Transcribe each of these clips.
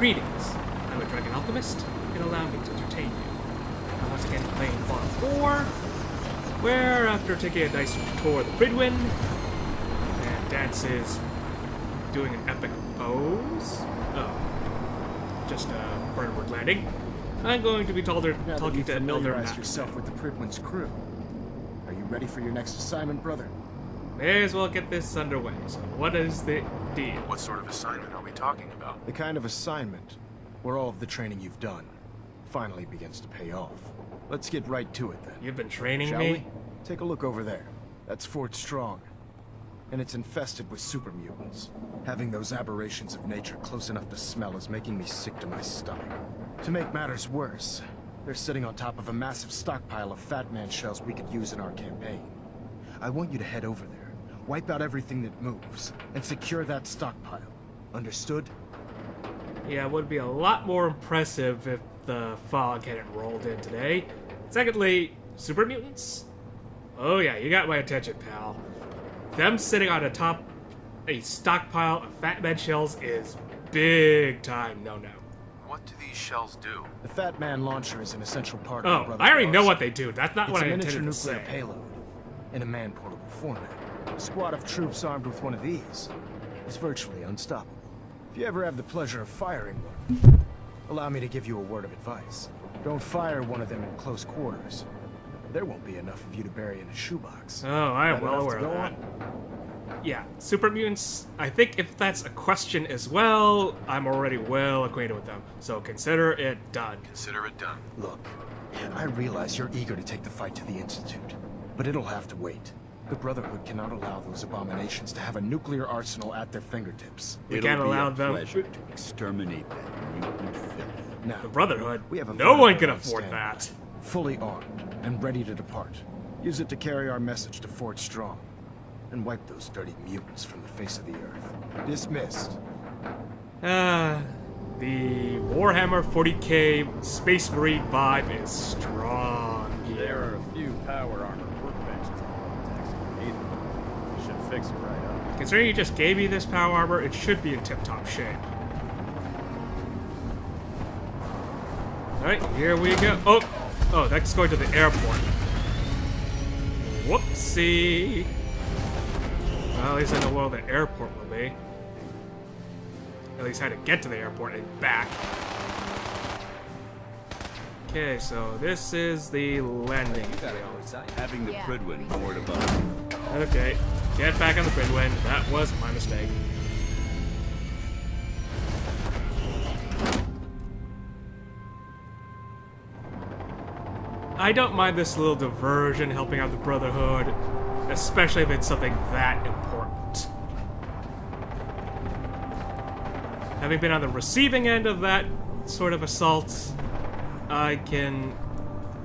Greetings. I'm a dragon alchemist, and allow me to entertain you. I'm once again playing Fallout 4, where after taking a nice tour of the Pridwin, and Dance is doing an epic pose. Oh, just a vertibird landing. I'm going to be talking to Elder Max. Yourself with the Pridwin's crew. Are you ready for your next assignment, brother? May as well get this underway. So, what is the deal? What sort of assignment are we talking about? The kind of assignment where all of the training you've done finally begins to pay off. Let's get right to it then. You've been training Shall me? we? Take a look over there. That's Fort Strong. And it's infested with super mutants. Having those aberrations of nature close enough to smell is making me sick to my stomach. To make matters worse, they're sitting on top of a massive stockpile of Fat Man shells we could use in our campaign. I want you to head over there, wipe out everything that moves, and secure that stockpile. Understood? Yeah, it would be a lot more impressive if the fog hadn't rolled in today. Secondly, super mutants? Oh yeah, you got my attention, pal. Them sitting on a stockpile of Fat Man shells is big time no-no. What do these shells do? The Fat Man launcher is an essential part of Oh, I already know what they do. That's not what I It's a intended miniature to say. nuclear payload in a man-portable format. A squad of troops armed with one of these is virtually unstoppable. If you ever have the pleasure of firing one, allow me to give you a word of advice. Don't fire one of them in close quarters. There won't be enough of you to bury in a shoebox. Oh, I am Got well enough aware to of go that. on? Yeah, super mutants, I think if that's a question as well, I'm already well acquainted with them. So consider it done. Consider it done. Look, I realize you're eager to take the fight to the Institute, but it'll have to wait. The Brotherhood cannot allow those abominations to have a nuclear arsenal at their fingertips. We can't allow them. Pleasure to exterminate that mutant filth. Now, The Brotherhood? we have a No one can Brotherhood afford on that. standby, fully armed and ready to depart. Use it to carry our message to Fort Strong and wipe those dirty mutants from the face of the earth. Dismissed. The Warhammer 40k Space Marine vibe is strong There here. are a few power armor workbenches that needed. You should fix it right up. Considering you just gave me this power armor, it should be in tip-top shape. Alright, here we go. Oh, that's going to the airport. Whoopsie. Well, at least I know where the airport will be. At least how to get to the airport and back. Okay, so this is the landing field. Having the Yeah. Pridwin moored above. Okay, get back on the Pridwin. That was my mistake. I don't mind this little diversion helping out the Brotherhood, especially if it's something that important. Having been on the receiving end of that sort of assault, I can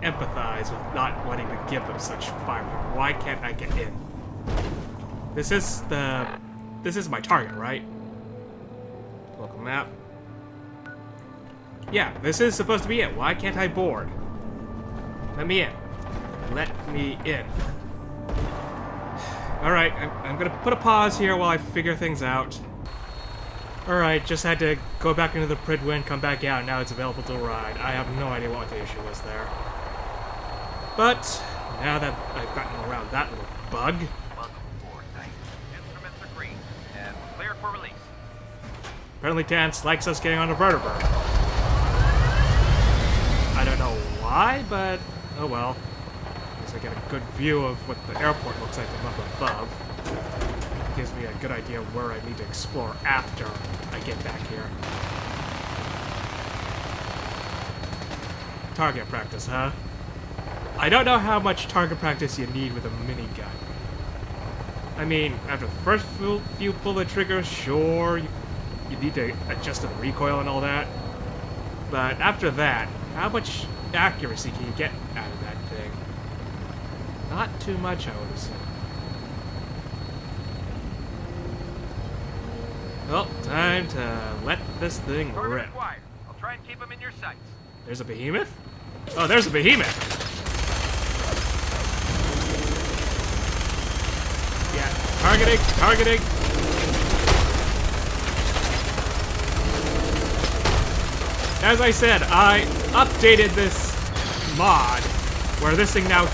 empathize with not wanting to give them such firepower. Why can't I get in? This is my target, right? Local map. Yeah, this is supposed to be it. Why can't I board? Let me in. Let me in. Alright, I'm gonna put a pause here while I figure things out. Alright, just had to go back into the Pridwin, come back out, now it's available to ride. I have no idea what the issue was there. But, now that I've gotten around that little bug... Welcome aboard, Knight. Instruments are green, and we're cleared for release. Apparently Dance likes us getting on a vertibird. I don't know why, but oh well. At least I get a good view of what the airport looks like from up above. Gives me a good idea of where I need to explore after I get back here. Target practice, huh? I don't know how much target practice you need with a minigun. I mean, after the first few pull the trigger, sure, you need to adjust the recoil and all that. But after that, how much accuracy can you get out of that thing? Not too much, I would assume. Well, time to let this thing Target rip. acquired. I'll try and keep them in your sights. There's a behemoth? Oh, there's a behemoth! Yeah, targeting! as I said, I updated this mod where this thing now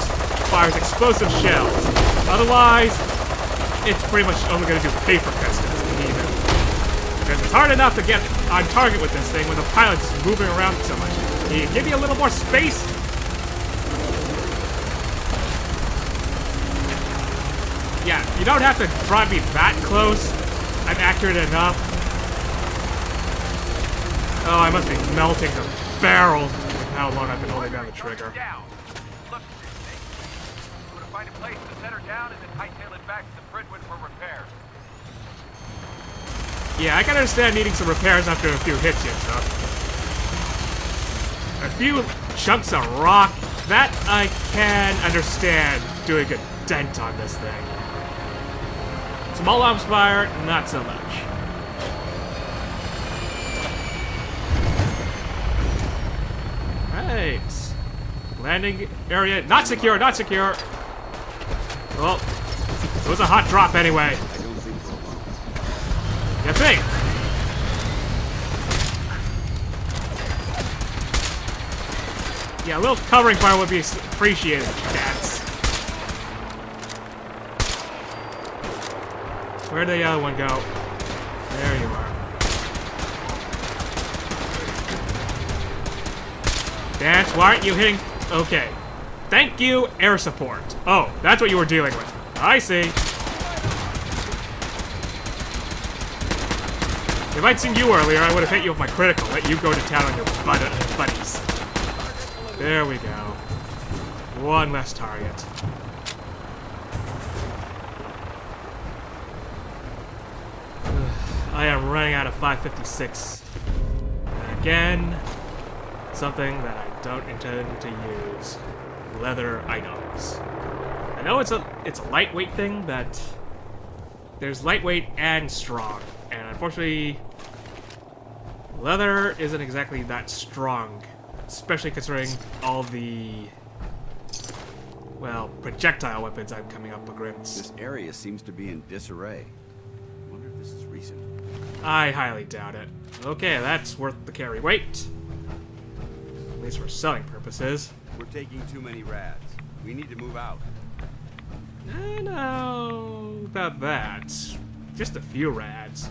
fires explosive shells. Otherwise, it's pretty much only going to do paper cuts. Because it's hard enough to get on target with this thing when the pilot's moving around so much. Can you give me a little more space? Yeah, you don't have to drive me that close. I'm accurate enough. Oh, I must be melting the barrels with how long I've been holding down the trigger. Down. Look, Snake. I'm going to find a place to set her down and then hightail it back to the Bridgewood for repairs. Yeah, I can understand needing some repairs after a few hits and stuff. A few chunks of rock, that I can understand doing a dent on this thing. Small arms fire, not so much. Right. Landing area, not secure, not secure. Well, it was a hot drop anyway. You think? Yeah, a little covering fire would be appreciated, cats. Where'd the other one go? There you are. Dance, why aren't you hitting? Okay. Thank you, air support. Oh, that's what you were dealing with. I see. If I'd seen you earlier, I would have hit you with my critical, let you go to town on your buddies. There we go. One less target. I am running out of 556. And again, something that I don't intend to use. Leather items. I know it's a lightweight thing, but there's lightweight and strong. And unfortunately, leather isn't exactly that strong, especially considering all the, well, projectile weapons I'm coming up against. This area seems to be in disarray. I wonder if this is recent. I highly doubt it. Okay, that's worth the carry weight. At least for selling purposes. We're taking too many rads. We need to move out. I know about that. Just a few rads.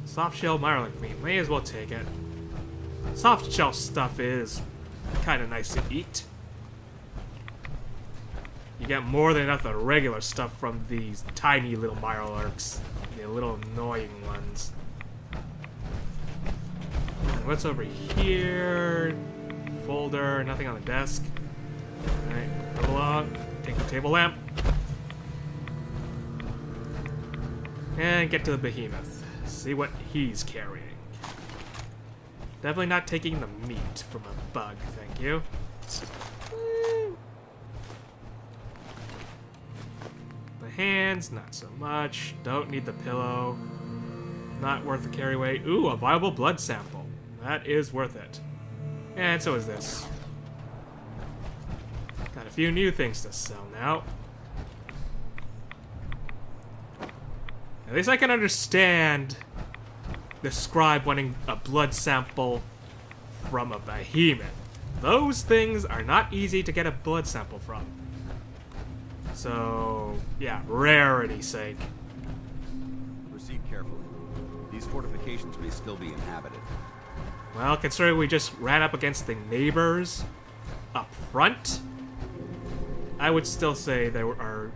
Soft shell Mirelink meat. May as well take it. Soft shell stuff is kind of nice to eat. You get more than enough of the regular stuff from these tiny little Mirelurks. The little annoying ones. What's over here? Folder, nothing on the desk. Alright, move along. Take the table lamp. And get to the behemoth. See what he's carrying. Definitely not taking the meat from a bug, thank you. The hands, not so much. Don't need the pillow. Not worth the carry weight. Ooh, a viable blood sample. That is worth it. And so is this. Got a few new things to sell now. At least I can understand the scribe wanting a blood sample from a behemoth. Those things are not easy to get a blood sample from. So, yeah, rarity's sake. Proceed carefully. These fortifications may still be inhabited. Well, considering we just ran up against the neighbors up front, I would still say there are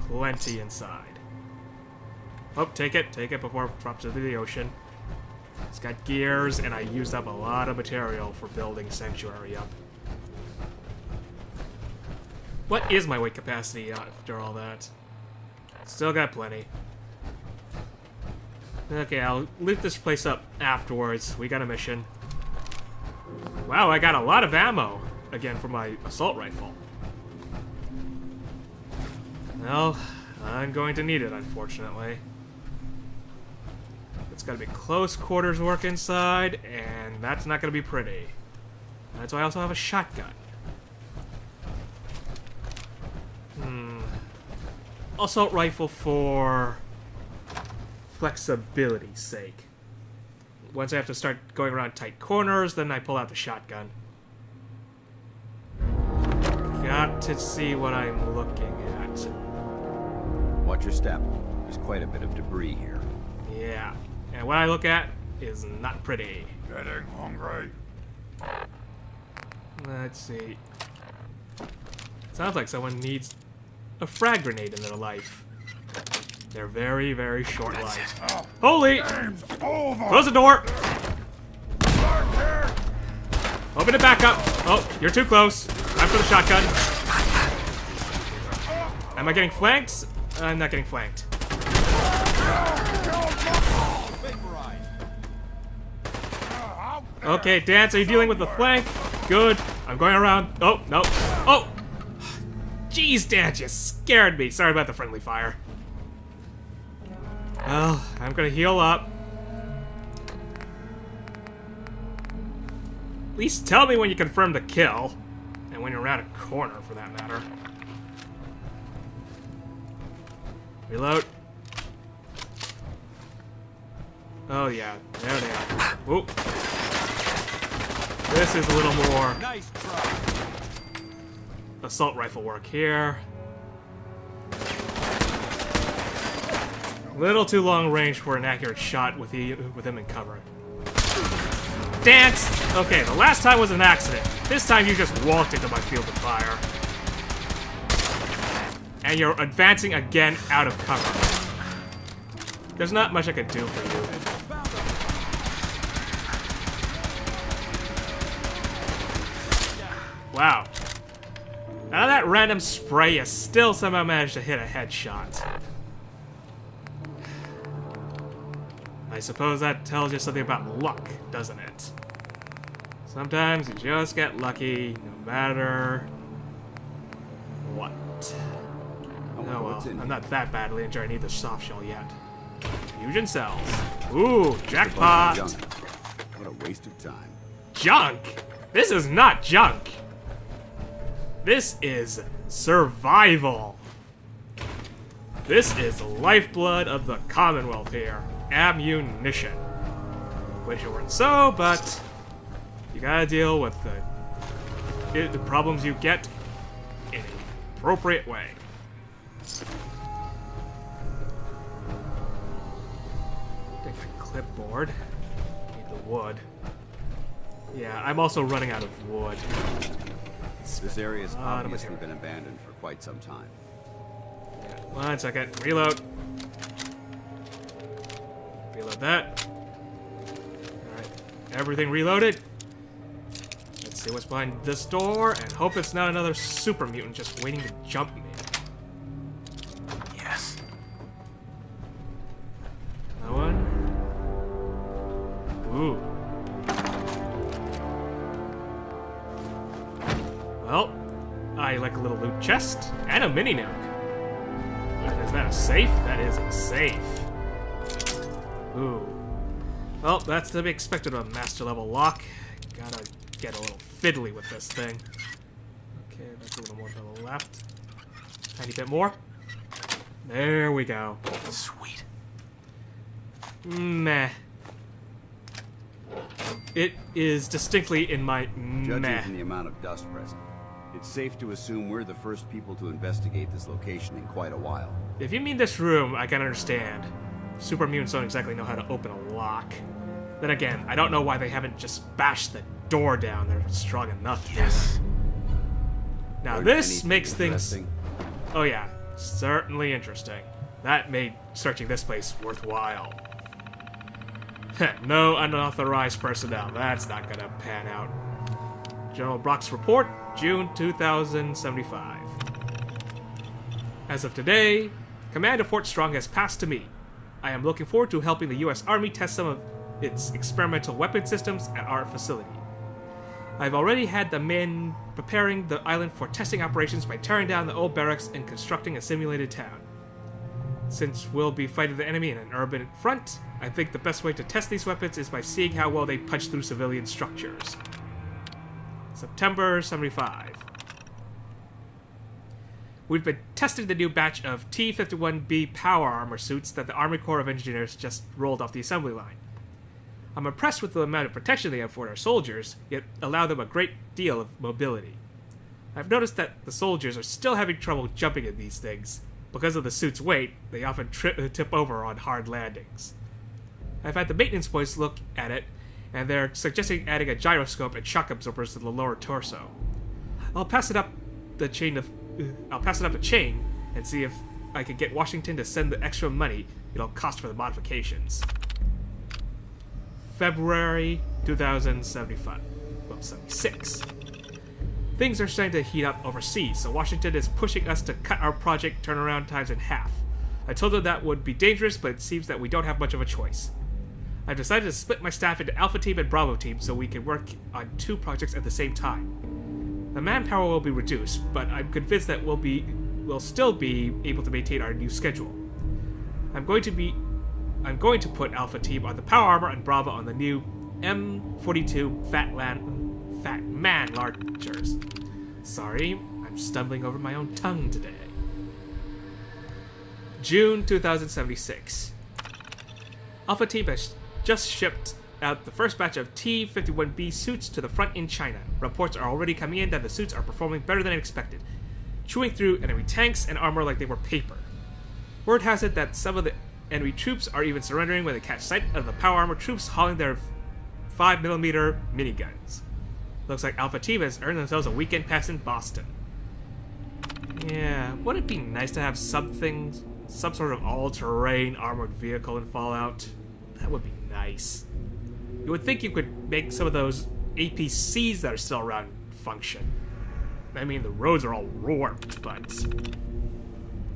plenty inside. Oh, take it before it drops into the ocean. It's got gears, and I used up a lot of material for building Sanctuary up. What is my weight capacity after all that? Still got plenty. Okay, I'll loot this place up afterwards. We got a mission. Wow, I got a lot of ammo, again, for my assault rifle. Well, I'm going to need it, unfortunately. It's gotta be close quarters work inside, and that's not gonna be pretty. That's why I also have a shotgun. Assault rifle for flexibility's sake. once I have to start going around tight corners, then I pull out the shotgun. Got to see what I'm looking at. Watch your step. There's quite a bit of debris here. Yeah, and what I look at is not pretty. Getting hungry. Let's see. Sounds like someone needs a frag grenade in their life. They're very, very short life. Holy! Close the door! Open it back up! Oh, you're too close. Time for the shotgun. Am I getting flanked? I'm not getting flanked. Okay, Dance, are you dealing with the flank? Good. I'm going around. Oh, no. Oh! Jeez, Dance, you scared me. Sorry about the friendly fire. Well, I'm gonna heal up. At least tell me when you confirm the kill. And when you're around a corner, for that matter. Reload. Oh, yeah. There they are. Whoop. This is a little more Nice try. assault rifle work here. A little too long range for an accurate shot with him in cover. Dance! Okay, the last time was an accident. This time you just walked into my field of fire. And you're advancing again out of cover. There's not much I can do for you. Wow. Out of that random spray, you still somehow managed to hit a headshot. I suppose that tells you something about luck, doesn't it? Sometimes you just get lucky, no matter what. Oh well, I'm not that badly injured. I need the soft shell yet. Fusion cells. Ooh, jackpot! Junk. What a waste of time. Junk? This is not junk. This is survival. This is the lifeblood of the Commonwealth here. Ammunition. Wish it weren't so, but you gotta deal with the problems you get in an appropriate way. Take the clipboard. Need the wood. Yeah, I'm also running out of wood. This area has lot of obviously material. been abandoned for quite some time. Yeah, 1 second. Reload. Reload that. Alright. Everything reloaded. Let's see what's behind this door and hope it's not another super mutant just waiting to jump me. Yes. That one. Ooh. Well, I like a little loot chest and a mini nuke. Is that a safe? That is a safe. Ooh. Well, that's to be expected of a master level lock. Gotta get a little fiddly with this thing. Okay, that's a little more to the left. Tiny bit more. There we go. Sweet. Meh. It is distinctly in my Judging meh. from the amount of dust present, it's safe to assume we're the first people to investigate this location in quite a while. If you mean this room, I can understand. Super mutants don't exactly know how to open a lock. Then again, I don't know why they haven't just bashed the door down. They're strong enough to do that. Now Learned this anything makes things... interesting? Oh yeah, certainly interesting. That made searching this place worthwhile. No unauthorized personnel. That's not gonna pan out. General Brock's report, June 2075. As of today, command of Fort Strong has passed to me. I am looking forward to helping the U.S. Army test some of its experimental weapon systems at our facility. I've already had the men preparing the island for testing operations by tearing down the old barracks and constructing a simulated town. Since we'll be fighting the enemy in an urban front, I think the best way to test these weapons is by seeing how well they punch through civilian structures. September 75. We've been testing the new batch of T-51B power armor suits that the Army Corps of Engineers just rolled off the assembly line. I'm impressed with the amount of protection they afford our soldiers, yet allow them a great deal of mobility. I've noticed that the soldiers are still having trouble jumping in these things. Because of the suit's weight, they often tip over on hard landings. I've had the maintenance boys look at it, and they're suggesting adding a gyroscope and shock absorbers to the lower torso. I'll pass it up the chain and see if I can get Washington to send the extra money it'll cost for the modifications. February 2075. Well, 76. Things are starting to heat up overseas, so Washington is pushing us to cut our project turnaround times in half. I told them that would be dangerous, but it seems that we don't have much of a choice. I've decided to split my staff into Alpha Team and Bravo Team so we can work on 2 projects at the same time. The manpower will be reduced, but I'm convinced that we'll still be able to maintain our new schedule. I'm going to put Alpha Team on the power armor and Bravo on the new M42 Fat Man launchers. Sorry, I'm stumbling over my own tongue today. June 2076. Alpha Team has just shipped out the first batch of T-51B suits to the front in China. Reports are already coming in that the suits are performing better than expected, chewing through enemy tanks and armor like they were paper. Word has it that some of the enemy troops are even surrendering when they catch sight of the power armor troops hauling their 5mm miniguns. Looks like Alpha Team has earned themselves a weekend pass in Boston. Yeah, wouldn't it be nice to have some sort of all-terrain armored vehicle in Fallout? That would be nice. You would think you could make some of those APCs that are still around function. I mean, the roads are all warped, but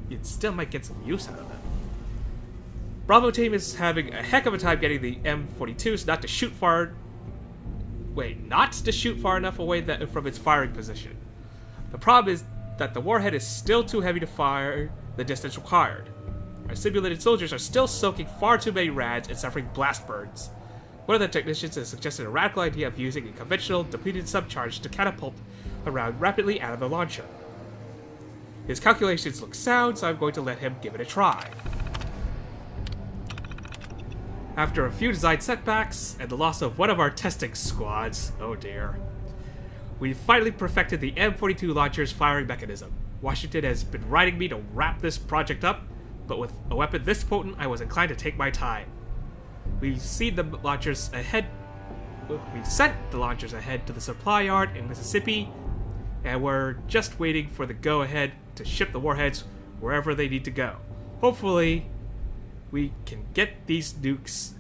you still might get some use out of them. Bravo Team is having a heck of a time getting the M42s not to shoot far enough away from its firing position. The problem is that the warhead is still too heavy to fire the distance required. Our simulated soldiers are still soaking far too many rads and suffering blast burns. One of the technicians has suggested a radical idea of using a conventional depleted subcharge to catapult a round rapidly out of the launcher. His calculations look sound, so I'm going to let him give it a try. After a few design setbacks and the loss of one of our testing squads, oh dear, we finally perfected the M42 launcher's firing mechanism. Washington has been writing me to wrap this project up, but with a weapon this potent, I was inclined to take my time. We've sent the launchers ahead to the supply yard in Mississippi, and we're just waiting for the go-ahead to ship the warheads wherever they need to go. Hopefully, we can get those nukes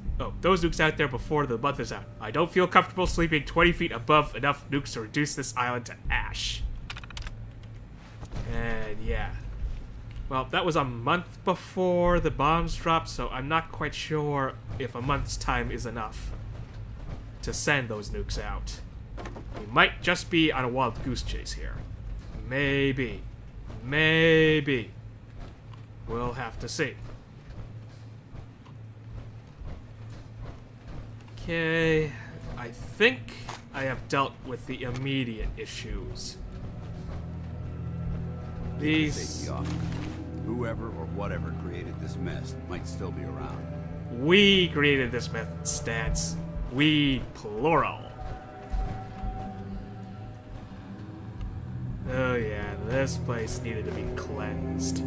out there before the month is out. I don't feel comfortable sleeping 20 feet above enough nukes to reduce this island to ash. And yeah. Well, that was a month before the bombs dropped, so I'm not quite sure if a month's time is enough to send those nukes out. We might just be on a wild goose chase here. Maybe. We'll have to see. Okay, I think I have dealt with the immediate issues. These... Whoever or whatever created this mess might still be around. We created this mess, Stance. We, plural. Oh yeah, this place needed to be cleansed.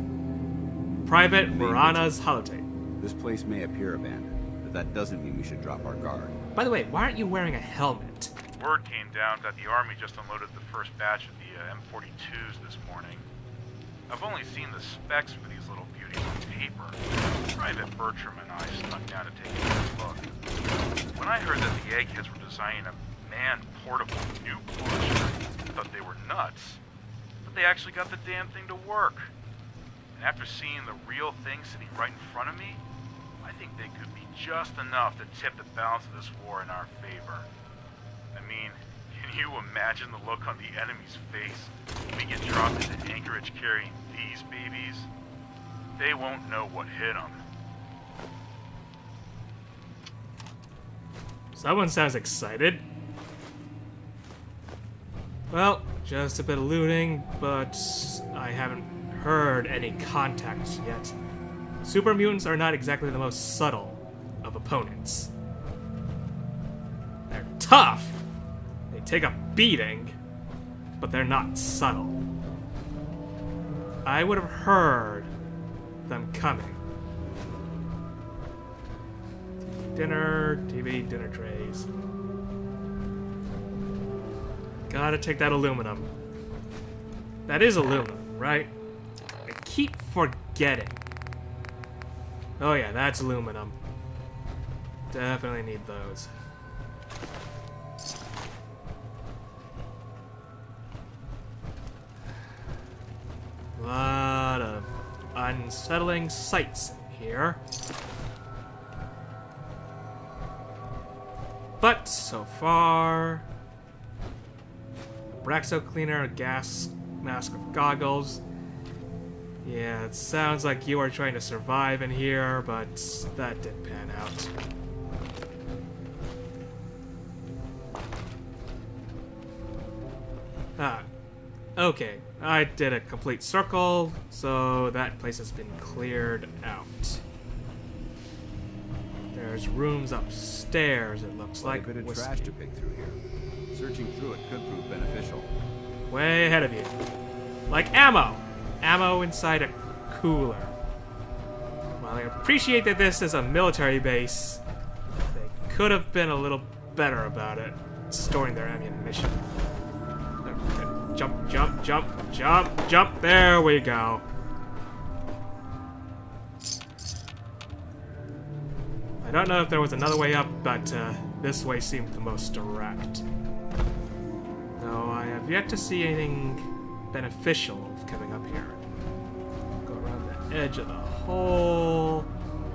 Private Marana's holotape. This place may appear abandoned, but that doesn't mean we should drop our guard. By the way, why aren't you wearing a helmet? Word came down that the Army just unloaded the first batch of the M42s this morning. I've only seen the specs for these little beauties on paper. Private Bertram and I snuck down to take a look. When I heard that the eggheads were designing a man-portable nuke launcher, I thought they were nuts. But they actually got the damn thing to work. And after seeing the real thing sitting right in front of me, I think they could be just enough to tip the balance of this war in our favor. I mean, can you imagine the look on the enemy's face when we get dropped into Anchorage carrying these babies? They won't know what hit them. Someone sounds excited. Well, just a bit of looting, but I haven't heard any contacts yet. Super mutants are not exactly the most subtle of opponents. tough. They take a beating, but they're not subtle. I would have heard them coming. TV, dinner trays. Gotta take that aluminum. That is aluminum, right? I keep forgetting. Oh yeah, that's aluminum. Definitely need those. Lot of unsettling sights in here. But so far, Braxo cleaner, a gas mask of goggles. Yeah, it sounds like you are trying to survive in here, but that didn't pan out. Ah, okay. I did a complete circle, so that place has been cleared out. There's rooms upstairs, it looks like. Quite a bit of trash to pick through here. Searching through it could prove beneficial. Way ahead of you. Like ammo! Ammo inside a cooler. While I appreciate that this is a military base, they could have been a little better about it, storing their ammunition. Okay, jump, jump, jump, jump, jump. There we go. I don't know if there was another way up, but this way seemed the most direct. No, I have yet to see anything beneficial of coming up here. Go around the edge of the hole.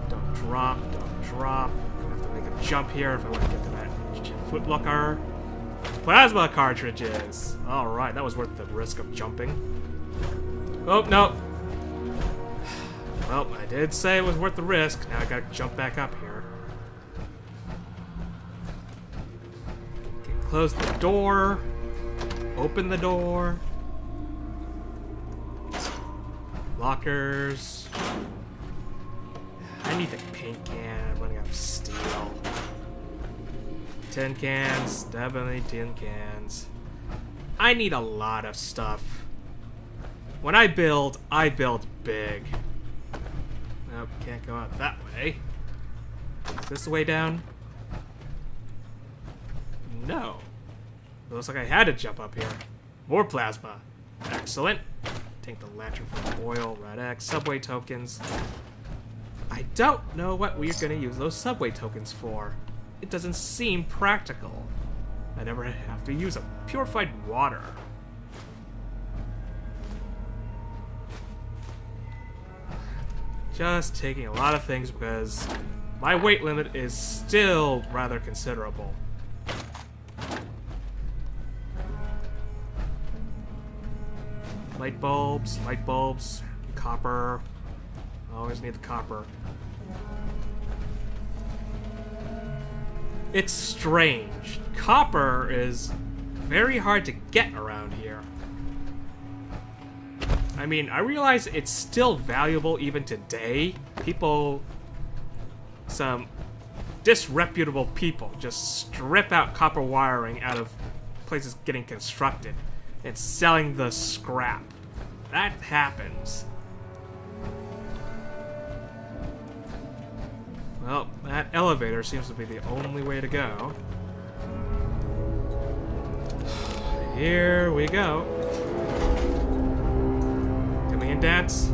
Don't drop, don't drop. I'm gonna have to make a jump here if I want to get to that footlooker. Plasma cartridges! Alright, that was worth the risk of jumping. Oh, no. Well, I did say it was worth the risk. Now I gotta jump back up here. Okay, close the door. Open the door. Lockers. I need the paint can. I'm running out of steel. Tin cans. Definitely tin cans. I need a lot of stuff. When I build big. Nope, can't go out that way. Is this the way down? No. It looks like I had to jump up here. More plasma. Excellent. Take the lantern for oil, Red X, subway tokens. I don't know what we're gonna use those subway tokens for. It doesn't seem practical. I never have to use a purified water. Just taking a lot of things because my weight limit is still rather considerable. Light bulbs, copper. Always need the copper. It's strange. Copper is very hard to get around here. I mean, I realize it's still valuable even today. People, some disreputable people just strip out copper wiring out of places getting constructed and selling the scrap. That happens. Well, that elevator seems to be the only way to go. Here we go. Coming in, dance.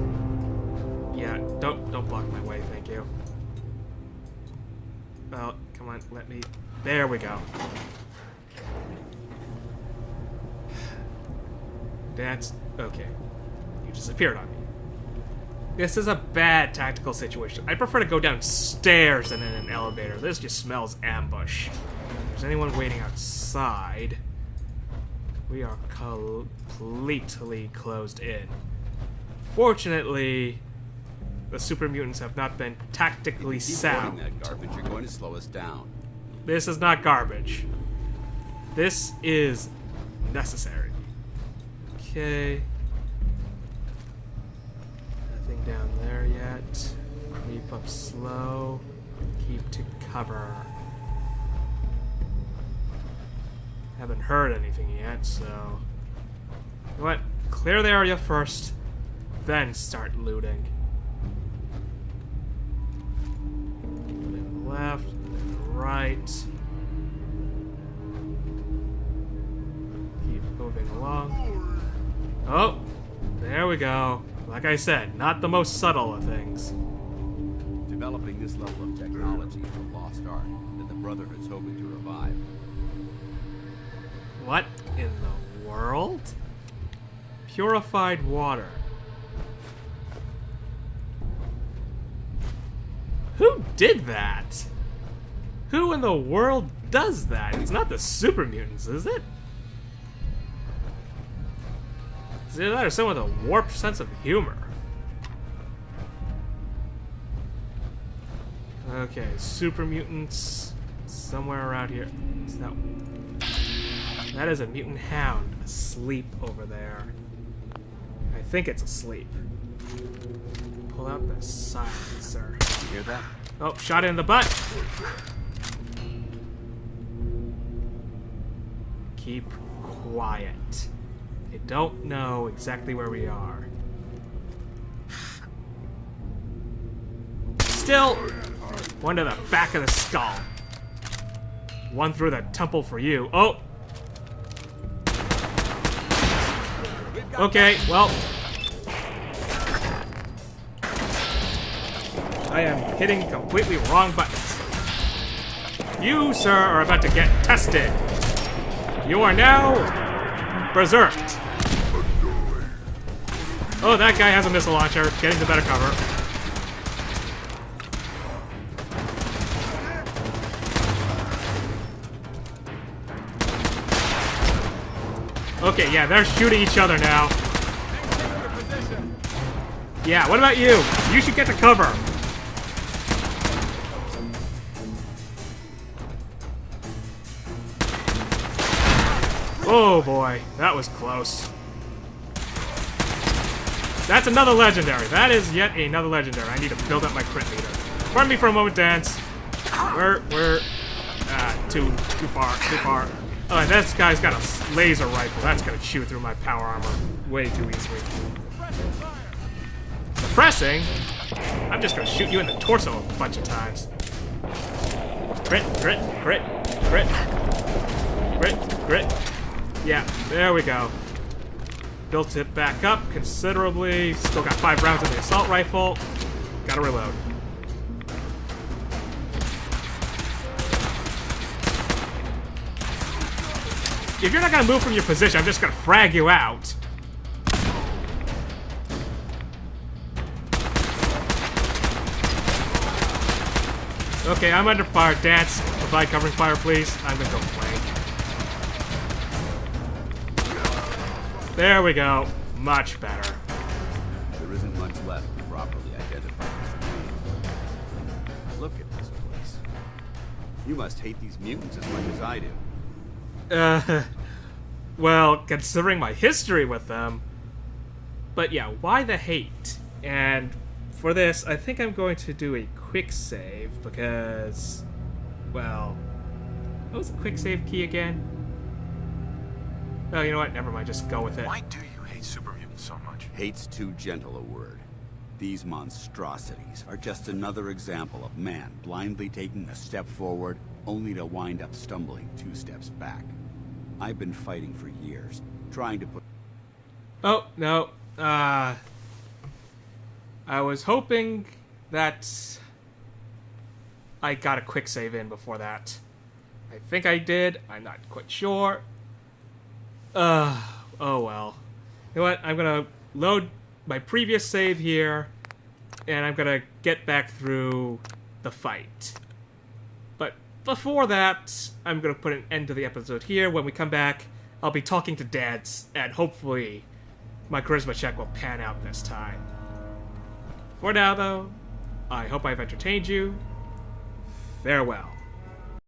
Yeah, don't block my way, thank you. Well, come on, let me. There we go. Dance. Okay. You disappeared on me. This is a bad tactical situation. I prefer to go downstairs than in an elevator. This just smells ambush. If there's anyone waiting outside, we are completely closed in. Fortunately, the super mutants have not been tactically sound. That garbage, you're going to slow us down. This is not garbage. This is necessary. Okay. Nothing down there yet. Creep up slow. Keep to cover. Haven't heard anything yet, so... You know what? Clear the area first, then start looting. Then left, then right. Keep moving along. Oh! There we go. Like I said, not the most subtle of things. Developing this level of technology is a lost art that the Brotherhood's hoping to revive. What in the world? Purified water. Who did that? Who in the world does that? It's not the super mutants, is it? Is it that or someone with a warped sense of humor? Okay, super mutants somewhere around here. Is that is a mutant hound asleep over there. I think it's asleep. Pull out the silencer. You hear that? Oh, shot it in the butt. Keep quiet. I don't know exactly where we are. Still, one to the back of the skull. One through the temple for you. Oh! Okay, well. I am hitting completely wrong buttons. You, sir, are about to get tested. You are now berserked. Oh, that guy has a missile launcher. Getting the better cover. Okay, yeah, they're shooting each other now. Yeah, what about you? You should get the cover. Oh boy, that was close. That's another legendary. That is yet another legendary. I need to build up my crit meter. Pardon me for a moment, Dance. We're too far. Oh, and this guy's got a laser rifle. That's gonna chew through my power armor way too easily. Suppressing? I'm just gonna shoot you in the torso a bunch of times. Crit, crit, crit, crit, crit, crit. Yeah, there we go. Built it back up considerably. Still got 5 rounds in the assault rifle. Gotta reload. If you're not gonna move from your position, I'm just gonna frag you out. Okay, I'm under fire. Dance, provide covering fire, please. I'm gonna go flank. There we go. Much better. There isn't much left to properly identify this remains. Look at this place. You must hate these mutants as much as I do. Well, considering my history with them. But yeah, why the hate? And for this, I think I'm going to do a quick save because, well, what was the quick save key again? Oh, you know what? Never mind. Just go with it. Why do you hate super mutants so much? Hate's too gentle a word. These monstrosities are just another example of man blindly taking a step forward, only to wind up stumbling 2 steps back. I've been fighting for years, trying to put... Oh, no. I was hoping that I got a quick save in before that. I think I did. I'm not quite sure. Oh well. You know what? I'm gonna load my previous save here, and I'm gonna get back through the fight. But before that, I'm gonna put an end to the episode here. When we come back, I'll be talking to Dads, and hopefully my charisma check will pan out this time. For now, though, I hope I've entertained you. Farewell.